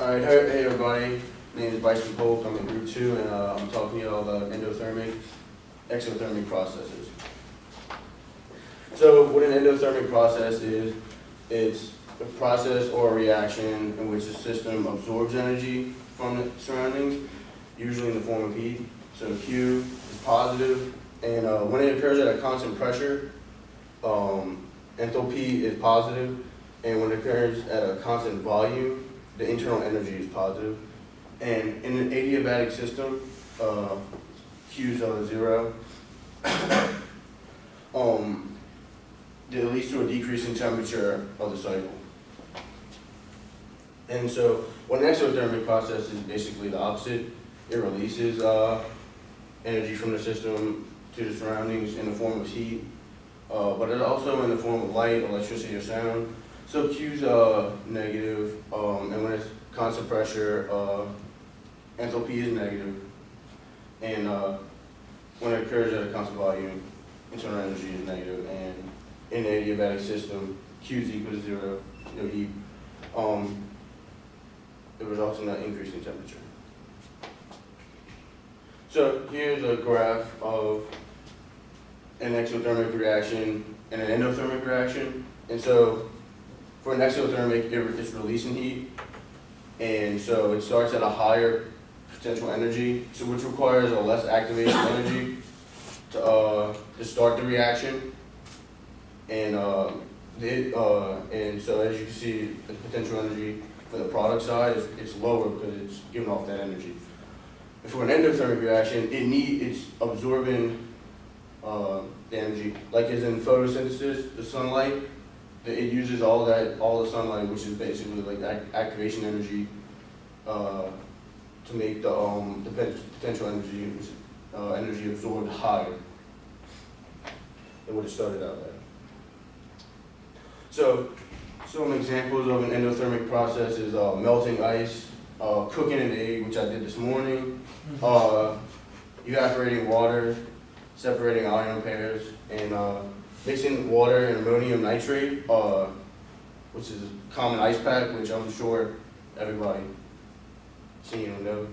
Alright, hey everybody, my name is Bryson, Polk, I'm in group 2, and I'm talking to you all about endothermic, exothermic processes. So what an endothermic process is, it's a process or a reaction in which the system absorbs energy from the surroundings, usually in the form of heat. So Q is positive, and when it occurs at a constant pressure, enthalpy is positive, and when it occurs at a constant volume, the internal energy is positive. And in an adiabatic system, Q is 0. It leads to a decrease in temperature of the cycle. And so, what an exothermic process is basically the opposite. It releases energy from the system to the surroundings in the form of heat, but it also in the form of light, electricity, or sound. So Q's negative, and when it's constant pressure, enthalpy is negative, and when it occurs at a constant volume, internal energy is negative, and in an adiabatic system, Q is equal to 0, no heat. It results in an increase in temperature. So here's a graph of an exothermic reaction and an endothermic reaction, and so for an exothermic, it's releasing heat, and so it starts at a higher potential energy, so which requires a less activation energy to start the reaction, and so as you can see, the potential energy for the product side it's lower because it's giving off that energy. And for an endothermic reaction, it's absorbing the energy, like as in photosynthesis, the sunlight. It uses all the sunlight, which is basically like activation energy, to make the potential energy absorbed higher than what it started out at. So some examples of an endothermic process is melting ice, cooking an egg, which I did this morning, evaporating water, separating ion pairs, and mixing water and ammonium nitrate, which is a common ice pack, which I'm sure everybody seen or know.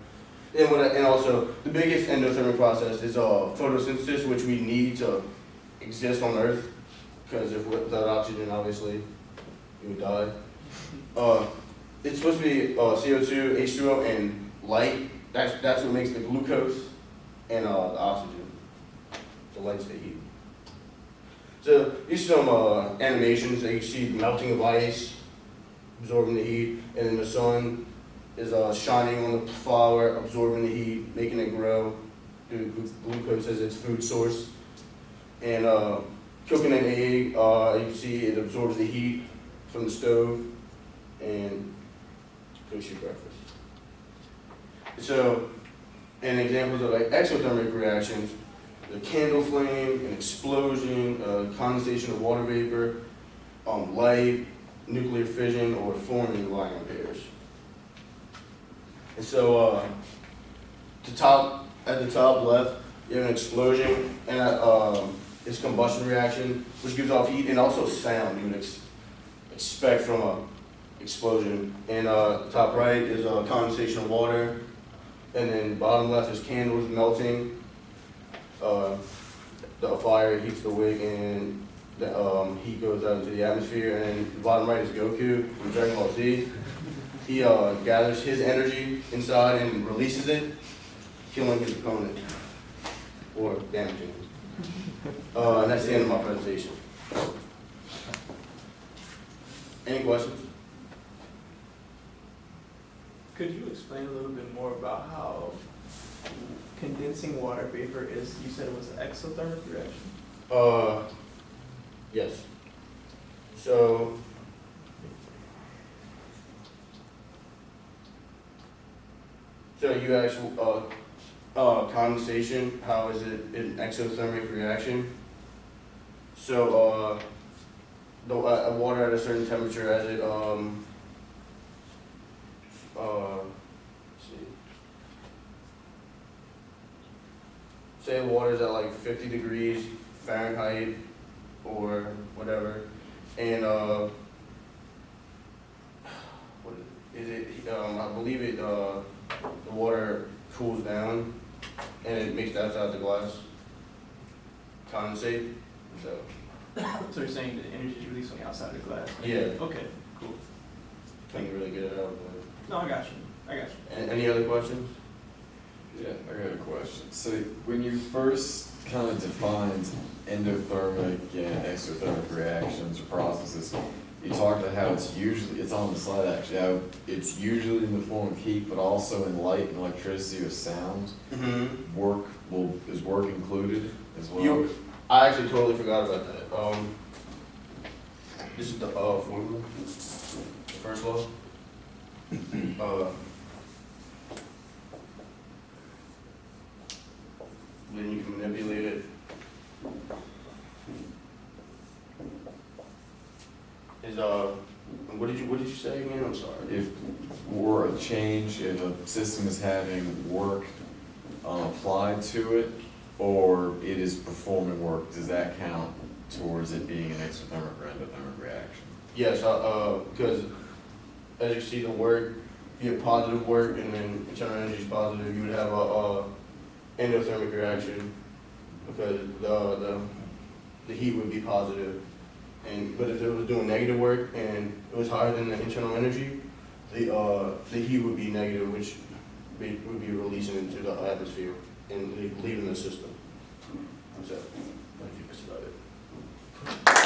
And also, the biggest endothermic process is photosynthesis, which we need to exist on Earth, because if without oxygen, obviously, you would die. It's supposed to be CO2, H2O, and light. That's what makes the glucose and the oxygen. The light's the heat. So these are some animations that you see: melting of ice, absorbing the heat, and then the sun is shining on the flower, absorbing the heat, making it grow. Glucose as its food source. And cooking an egg, you can see it absorbs the heat from the stove and cooks your breakfast. So, and examples of like exothermic reactions: the candle flame, an explosion, condensation of water vapor, light, nuclear fission, or forming of ion pairs. And so, at the top left, you have an explosion, and it's combustion reaction, which gives off heat and also sound you would expect from an explosion. And top right is condensation of water, and then bottom left is candles melting. The fire heats the wick, and the heat goes out into the atmosphere. And then the bottom right is Goku from Dragon Ball Z. He gathers his energy inside and releases it, killing his opponent or damaging him. And that's the end of my presentation. Any questions? Could you explain a little bit more about how condensing water vapor is, you said it was an exothermic reaction? Yes. So you actually, condensation, how is it an exothermic reaction? So the water at a certain temperature, as it let's see. Say water is at like 50 degrees Fahrenheit or whatever, and what is it? I believe it, the water cools down and it makes that outside the glass condensate, so, So you're saying the energy is released on the outside of the glass? yeah, Okay, cool. can't really get it out, No, I got you. but, any other questions? Yeah, I got a question. So when you first kind of defined endothermic and exothermic reactions or processes, you talked about how it's on the slide actually, how it's usually in the form of heat, but also in light and electricity with sound. Mm-hmm. Is work included as well? I actually totally forgot about that. This is the, formula, the first law. Then you can manipulate it. Is, what did you say again? I'm sorry. If a system is having work applied to it, or it is performing work, does that count towards it being an exothermic or endothermic reaction? Yes, because as you see the work, you have positive work and then internal energy is positive, you would have a endothermic reaction because the heat would be positive. But if it was doing negative work and it was higher than the internal energy, the heat would be negative, which would be releasing into the atmosphere and leaving the system. So, I think that's about it.